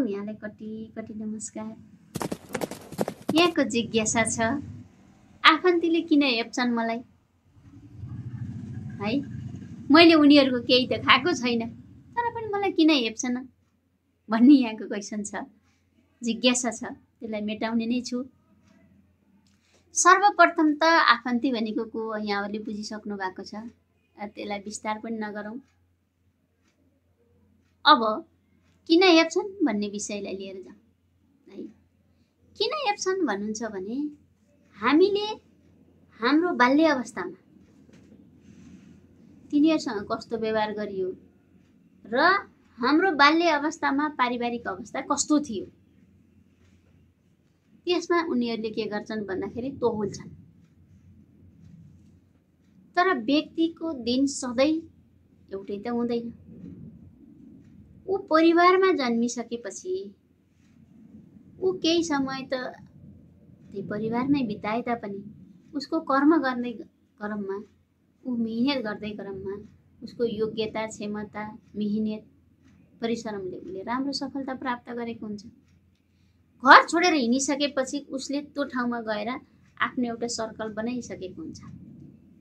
यहाँलाई कति कति नमस्कार। यहाँको जिज्ञासा छ, आफन्तीले किन हेप्छन् मलाई है? मैले उनीहरूको केही त खाएको छैन, तर पनि मलाई किन हेप्छन् भन्ने यहाँको क्वेसन छ, जिज्ञासा छ। त्यसलाई मेटाउने नै छु। सर्वप्रथम त आफन्ती भनेको को यहाँहरूले बुझिसक्नु भएको छ, त्यसलाई विस्तार पनि नगरौँ। अब किन हेप्छन् भन्ने विषयलाई लिएर जाउँ है। किन हेप्छन् भन्नुहुन्छ भने हामीले हाम्रो बाल्य अवस्थामा तिनीहरूसँग कस्तो व्यवहार गरियो र हाम्रो बाल्य अवस्थामा पारिवारिक अवस्था कस्तो थियो, त्यसमा उनीहरूले के गर्छन् भन्दाखेरि तोहुल्छन्। तर व्यक्तिको दिन सधैँ एउटै त हुँदैन। ऊ परिवारमा जन्मिसकेपछि ऊ केही समय त त्यही परिवारमै बिताए तापनि उसको कर्म गर्ने क्रममा, ऊ मिहिनेत गर्दै क्रममा उसको योग्यता, क्षमता, मिहिनेत, परिश्रमले उसले राम्रो सफलता प्राप्त गरेको हुन्छ। घर छोडेर हिँडिसकेपछि उसले त्यो ठाउँमा गएर आफ्नो एउटा सर्कल बनाइसकेको हुन्छ।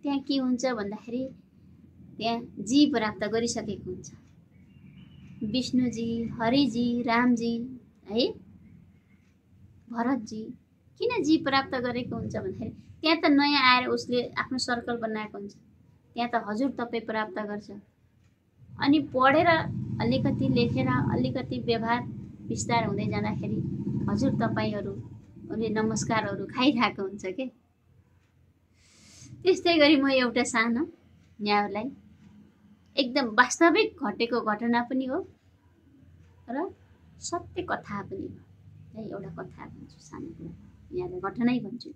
त्यहाँ के हुन्छ भन्दाखेरि त्यहाँ जी प्राप्त गरिसकेको हुन्छ। विष्णुजी, हरिजी, रामजी है, भरतजी किन जी प्राप्त गरेको हुन्छ भन्दाखेरि त्यहाँ त नयाँ आएर उसले आफ्नो सर्कल बनाएको हुन्छ। त्यहाँ त हजुर तपाईँ प्राप्त गर्छ। अनि पढेर अलिकति लेखेर अलिकति व्यवहार विस्तार हुँदै जाँदाखेरि हजुर तपाईँहरूले नमस्कारहरू खाइरहेको हुन्छ के। त्यस्तै गरी म एउटा सानो यहाँहरूलाई एकदम वास्तविक घटेको घटना पनि हो र सत्य कथा पनि हो है। एउटा कथा भन्छु, सानो कुरा यहाँलाई घटनै भन्छु।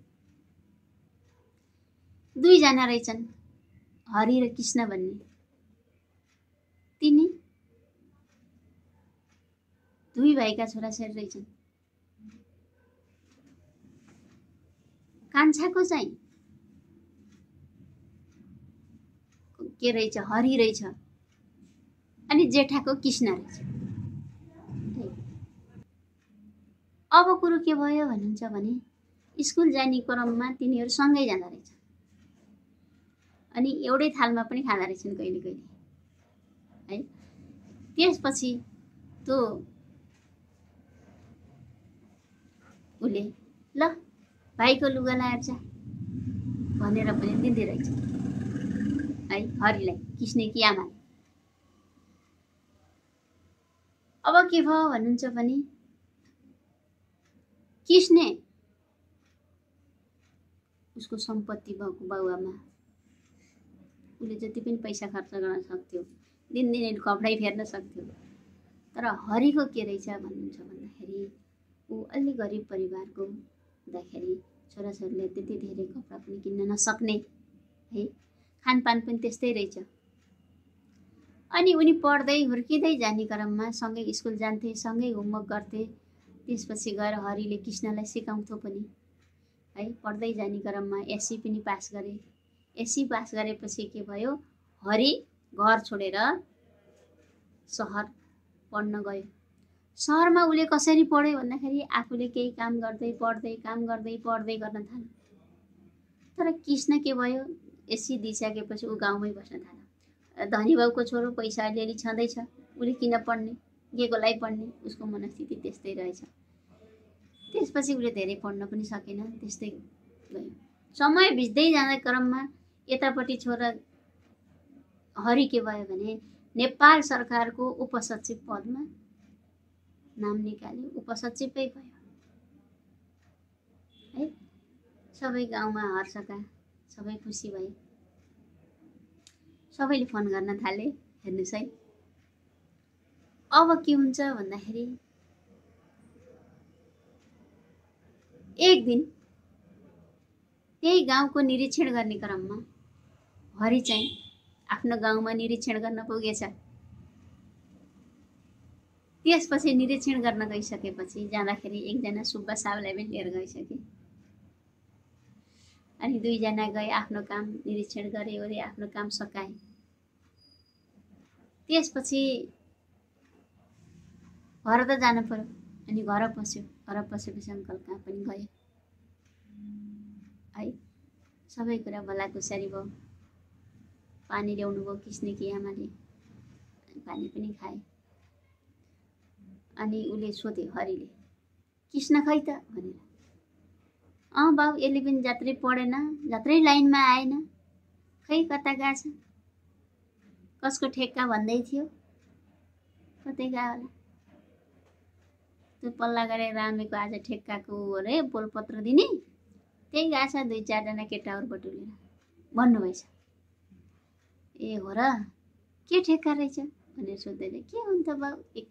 दुईजना रहेछन्, हरि र कृष्ण भन्ने। तिनी दुई भाइका छोराछोरी रहेछन्। कान्छाको चाहिँ के रहेछ, हरि रहेछ, अनि जेठाको कृष्ण रहेछ। अब कुरो के भयो भन्नुहुन्छ भने स्कुल जाने क्रममा तिनीहरू सँगै जाँदा रहेछ, अनि एउटै थालमा पनि खाँदा रहेछन् कहिले कहिले है। त्यसपछि त्यो उसले ल भाइको लुगा लाएर जा भनेर पनि दिँदै रहेछ है हरिलाई, कृष्णकी आमाले। अब के भयो भन्नुहुन्छ भने कृष्ण उसको सम्पत्ति भएको बाउआमा, उसले जति पनि पैसा खर्च गर्न सक्थ्यो, दिनदिनै कपडै फेर्न सक्थ्यो। तर हरिको के रहेछ भन्नुहुन्छ भन्दाखेरि ऊ अलि गरिब परिवारको हुँदाखेरि छोराछोरीले त्यति धेरै कपडा पनि किन्न नसक्ने है, खानपान पनि त्यस्तै रहेछ। अनि उनी पढ्दै हुर्किँदै जाने क्रममा सँगै स्कुल जान्थे, सँगै होमवर्क गर्थे। त्यसपछि गएर हरिले कृष्णलाई सिकाउँथ्यो पनि है। पढ्दै जाने क्रममा एससी पनि पास गरे। एससी पास गरेपछि के भयो, हरि घर छोडेर सहर पढ्न गयो। सहरमा उसले कसरी पढ्यो भन्दाखेरि आफूले केही काम गर्दै पढ्दै, काम गर्दै पढ्दै गर्न थाल्यो। तर कृष्ण के भयो, एससी दिइसकेपछि ऊ गाउँमै बस्न थाल्यो। धनी बाउको छोरो, पैसा अलिअलि छँदैछ, उसले किन पढ्ने, केको लागि पढ्ने, उसको मनस्थिति त्यस्तै रहेछ। त्यसपछि उसले धेरै पढ्न पनि सकेन, त्यस्तै गयो। समय बित्दै जाँदा क्रममा यतापट्टि छोरा हरि के भयो भने नेपाल सरकारको उपसचिव पदमा नाम निकाल्यो, उपसचिवै भयो है। सबै गाउँमा हर्षका, सबै खुसी भए, सबैले फोन गर्न थाले, हेर्नुहोस् है। अब के हुन्छ भन्दाखेरि एक दिन त्यही गाउँको निरीक्षण गर्ने क्रममा हरि चाहिँ आफ्नो गाउँमा निरीक्षण गर्न पुगेछ। त्यसपछि निरीक्षण गर्न गइसकेपछि जाँदाखेरि एकजना सुब्बा साहबलाई पनि लिएर गइसके। अनि दुईजना गए, आफ्नो काम निरीक्षण गरे ओरे आफ्नो काम सकाए। त्यसपछि घर त जानु पर्यो। अनि घर पस्यो। घर पसेपछि अङ्कल कहाँ पनि गयो है। सबै कुरा भलाकुसारी भयो। पानी ल्याउनु भयो किस्नेकी आमाले, पानी पनि खाए। अनि उसले सोध्यो हरिले, किस्न खै त भनेर। बाउ यसले पनि जात्रै पढेन, जात्रै लाइनमा आएन, खै कता गएछ, कसको ठेक्का भन्दै थियो, कतै गयो होला। त्यो पल्ला गरेर रामेको आज ठेक्काको अरे बोलपत्र दिने, त्यही गएछ 2-4 जना केटाहरू बटुलेर भन्नुभएछ। ए हो र, के ठेक्का रहेछ भनेर सोध्दै, के हुन्छ बाउ, के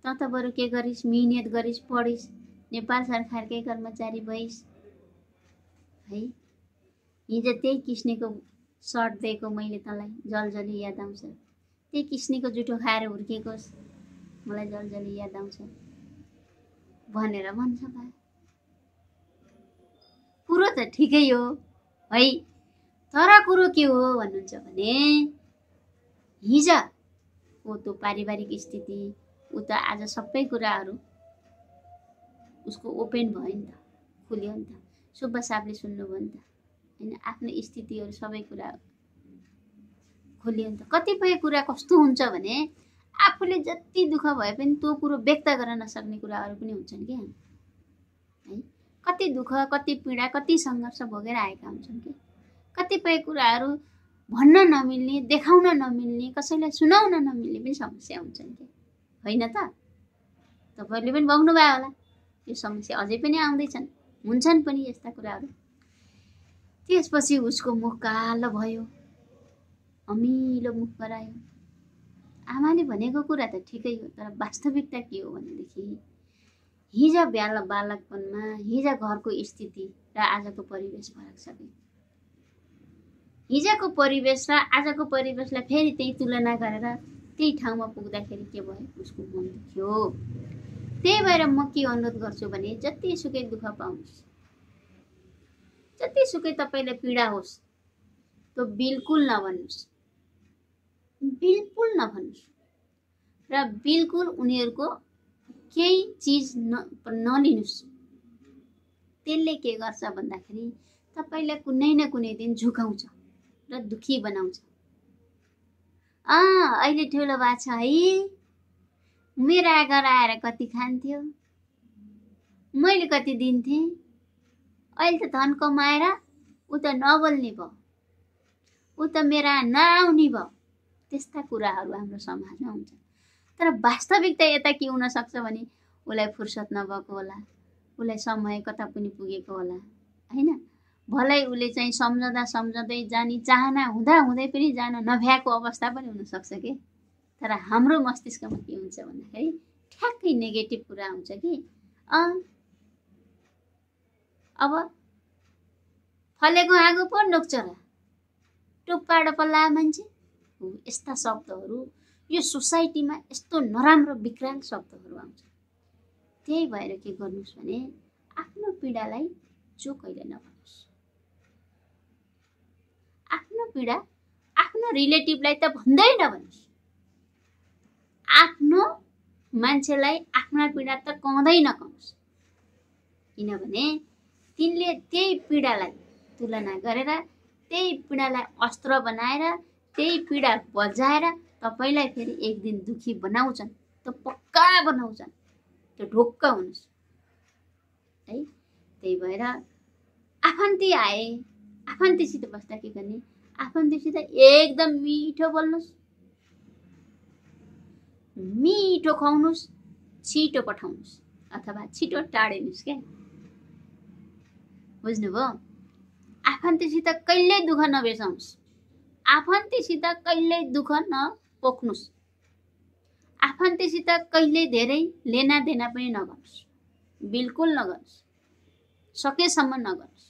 त त बरु के गरिस्, मिहिनेत गरिस्, पढिस्, नेपाल सरकारकै कर्मचारी भइस् है। हिजो त्यही किस्नेको सर्ट दिएको मैले तँलाई, जलजली याद आउँछ। त्यही किस्नेको जुठो खाएर हुर्केकोस्, मलाई जलजली याद आउँछ भनेर भन्छ बा। कुरो त ठिकै हो है, तर कुरो के हो भन्नुहुन्छ भने हिजो त्यो पारिवारिक स्थिति उता आज सबै कुराहरू उसको ओपन भयो नि त, खुल्यो नि त। सुब्बा साहबले सुन्नुभयो नि त हैन, आफ्नो स्थितिहरू सबै कुरा खोलियो नि त। कतिपय कुरा कस्तो हुन्छ भने आफूले जति दुःख भए पनि त्यो कुरो व्यक्त गर्न नसक्ने कुराहरू पनि हुन्छन् के है। कति दुःख, कति पीडा, कति सङ्घर्ष भोगेर आएका हुन्छन् के। कतिपय कुराहरू भन्न नमिल्ने, देखाउन नमिल्ने, कसैलाई सुनाउन नमिल्ने पनि समस्या हुन्छन् के होइन त। तपाईहरुले पनि भोग्नु भयो होला, यो समस्या अझै पनि आउँदैछन्, हुन्छन् पनि यस्ता कुराहरू। त्यसपछि उसको मुख कालो भयो, अमिलो मुख गरायो। आमाले भनेको कुरा त ठिकै हो, तर वास्तविकता के हो भनेदेखि हिजो बालकपनमा हिजो घरको स्थिति र आजको परिवेश फरक छ के। हिजोको परिवेश र आजको परिवेशलाई फेरि त्यही तुलना गरेर त्यही ठाउँमा पुग्दाखेरि के भयो, उसको मन दुख्यो। त्यही भएर म के अनुरोध गर्छु भने जतिसुकै दुःख पाउनुहोस्, जतिसुकै तपाईलाई पीडा होस्, त्यो बिल्कुल नभन्नुहोस्, बिल्कुल नभन्नुहोस् र बिल्कुल उनीहरूको केही चिज नलिनुहोस्। त्यसले के गर्छ भन्दाखेरि तपाईलाई कुनै न कुनै दिन झुकाउँछ र दुखी बनाउँछ। अहिले ठुलो भएको छ है, मेरो घर आएर कति खान्थ्यो, मैले कति दिन्थेँ, अहिले त धन कमाएर उ त नबोल्ने भयो, उ त मेरा नआउने भयो। त्यस्ता कुराहरू हाम्रो समाजमा हुन्छ। तर वास्तविकता यता के हुन सक्छ भने उसलाई फुर्सद नभएको होला, उसलाई समय कता पनि पुगेको होला हैन। भलै उसले चाहिँ सम्झँदै जाने चाहना हुँदै पनि जान नभ्याएको अवस्था पनि हुन सक्छ के। तर हाम्रो मस्तिष्कमा के हुन्छ भन्दाखेरि ठ्याक्कै नेगेटिभ कुरा हुन्छ कि अब फलेको हाँगो पो नोक्छ र, टुप्पाड पल्ला मान्छे, यस्ता शब्दहरू यो सोसाइटीमा यस्तो नराम्रो विकराल शब्दहरू आउँछ। त्यही भएर के गर्नुहोस् भने आफ्नो पीडालाई जो कहिले नभन्नुहोस्। आफ्नो पीडा आफ्नो रिलेटिभलाई त भन्दै नभन्नुहोस्। आफ्नो मान्छेलाई आफ्ना पीडा त कहँदै नकहोस्, किनभने तिनले त्यही पीडालाई तुलना गरेर, त्यही पीडालाई अस्त्र बनाएर, त्यही पीडा बजाएर तपाईलाई फेरि एक दिन दुखी बनाउँछन्, त्यो पक्का बनाउँछन्, त्यो ढोक्क हुनुहोस् है। त्यही भएर आफन्ती आए, आफन्तीसित बस्दा के गर्ने, आफन्तीसित एकदम मिठो बोल्नुहोस्, मिठो खुवाउनुहोस्, छिटो पठाउनुहोस् अथवा छिटो टाढिनुहोस् क्या। बुझ्नुभयो? आफन्तीसित कहिल्यै दुःख नबेसाउनुहोस्, आफन्तीसित कहिल्यै दुःख नपोख्नुहोस्, आफन्तीसित कहिल्यै धेरै लेना देना पनि नगर्नुहोस्, बिल्कुल नगर्नुहोस्, सकेसम्म नगर्नुहोस्।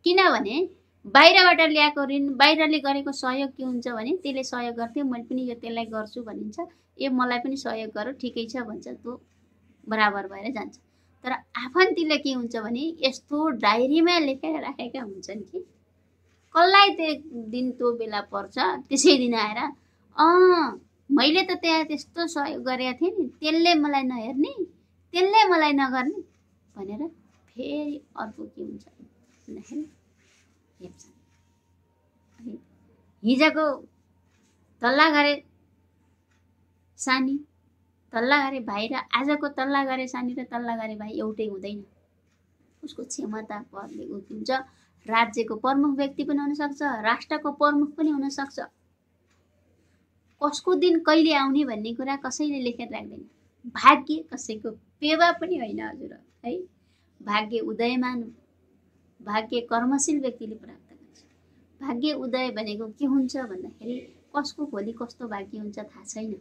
किनभने बाहिरबाट ल्याएको ऋण, बाहिरले गरेको सहयोग के हुन्छ भने त्यसले सहयोग गर्थ्यो, मैले पनि यो त्यसलाई गर्छु भनिन्छ, ए मलाई पनि सहयोग गर ठिकै छ भन्छ, त्यो बराबर भएर जान्छ। तर आफन्तीले के हुन्छ भने यस्तो डायरीमा लेखेर राखेका हुन्छन् कि कसलाई त्यो दिन त्यो बेला पर्छ त्यसै दिन आएर मैले त त्यहाँ त्यस्तो सहयोग गरेको थिएँ नि, त्यसले मलाई नहेर्ने, त्यसले मलाई नगर्ने भनेर फेरि अर्को के हुन्छ भन्दाखेरि हेप्छन्। हिजोको तल्ला गरे सानी, तल्ला गरे भाइ र आजको तल्ला गरे सानी र तल्ला गरे भाइ एउटै हुँदैन। उसको क्षमता पदले ऊ के हुन्छ, राज्यको प्रमुख व्यक्ति पनि हुनसक्छ, राष्ट्रको प्रमुख पनि हुनसक्छ। कसको दिन कहिले आउने भन्ने कुरा कसैले लेखेर राख्दैन। भाग्य कसैको पेवा पनि होइन हजुर है। भाग्य उदयमान, भाग्य कर्मशील व्यक्तिले प्राप्त गर्छ। भाग्य उदय भनेको के हुन्छ भन्दाखेरि कसको भोलि कस्तो भाग्य हुन्छ थाहा छैन,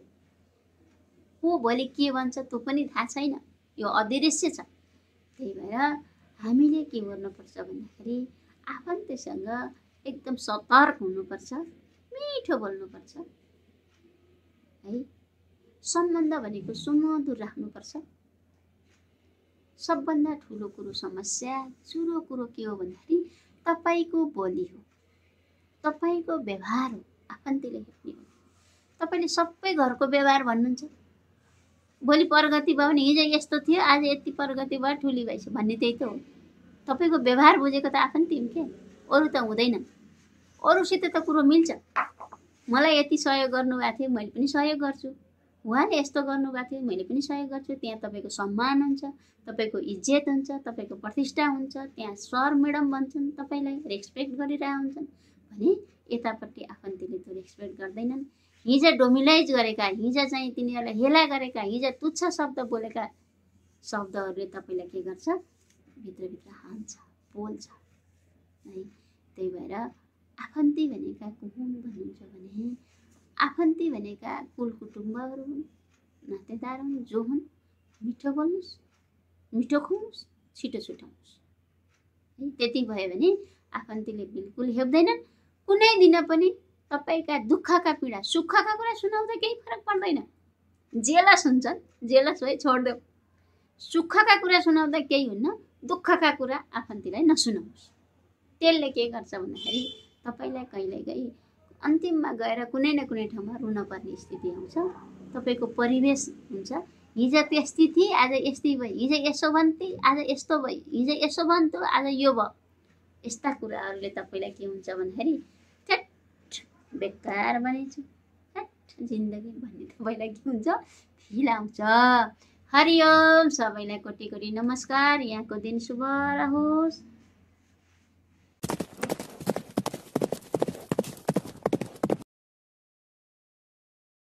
को भोलि के भन्छ त्यो पनि थाहा छैन, यो अदृश्य छ। त्यही भएर हामीले के गर्नुपर्छ भन्दाखेरि आफन्तसँग एकदम सतर्क हुनुपर्छ, मिठो बोल्नुपर्छ है। सम्बन्ध भनेको सुमधुर राख्नुपर्छ। सबभन्दा ठुलो कुरो समस्या चुरो कुरो के हो भन्दाखेरि तपाईँको बोली हो, तपाईँको व्यवहार हो, आफन्तीले हेर्ने हो। तपाईँले सबै घरको व्यवहार भन्नुहुन्छ, भोलि प्रगति भयो भने हिजो यस्तो थियो आज यति प्रगति भयो ठुली भएछ भन्ने त्यही त हो। तपाईँको व्यवहार बुझेको त आफन्ती हुन् के, अरू त हुँदैन। अरूसित त कुरो मिल्छ। मलाई यति सहयोग गर्नुभएको थियो मैले पनि सहयोग गर्छु, उहाँले यस्तो गर्नुभएको थियो मैले पनि सहयोग गर्छु। त्यहाँ तपाईँको सम्मान हुन्छ, तपाईँको इज्जत हुन्छ, तपाईँको प्रतिष्ठा हुन्छ, त्यहाँ सर म्याडम भन्छन्, तपाईँलाई रेस्पेक्ट गरिरहेका हुन्छन् भने यतापट्टि आफन्तीले त्यो रेस्पेक्ट गर्दैनन्। हिजो डोमिनाइज गरेका, हिजो चाहिँ तिनीहरूलाई हेला गरेका, हिजो तुच्छ शब्द बोलेका शब्दहरूले तपाईँलाई के गर्छ, भित्रभित्र हान्छ, बोल्छ है। त्यही भएर आफन्ती भनेका को हुन् भन्नुहुन्छ भने आफन्ती भनेका कुल कुटुम्बहरू हुन्, नातेदार हुन्, जो हुन् मिठो बोल्नुहोस्, मिठो खुवाउनुहोस्, छिटो छुटाउनुहोस् है। त्यति भयो भने आफन्तीले बिल्कुल हेप्दैनन्। कुनै दिन पनि तपाईँका दुःखका पीडा सुखका कुरा सुनाउँदा केही फरक पर्दैन। जेलस हुन्छन्, जेलस भए छोडिदेऊ। सुखका कुरा सुनाउँदा केही हुन्न, दुःखका कुरा आफन्तीलाई नसुनाउनुहोस्। त्यसले के गर्छ भन्दाखेरि तपाईँलाई कहिलेकाहीँ अन्तिममा गएर कुनै न कुनै ठाउँमा रुन पर्ने स्थिति आउँछ। तपाईँको परिवेश हुन्छ, हिजो त्यस्तै थिए आज यस्तै भयो, हिजो यसो भन्थे आज यस्तो भयो, हिजो यसो भन्थ्यो आज यो भयो। यस्ता कुराहरूले तपाईँलाई के हुन्छ भन्दाखेरि ठ्याट बेकार बनेछु, ठ्याट जिन्दगी भन्ने तपाईँलाई के हुन्छ, फिल आउँछ। हरिओम, सबैलाई कोटी कोटी नमस्कार। यहाँको दिन शुभ रहोस्।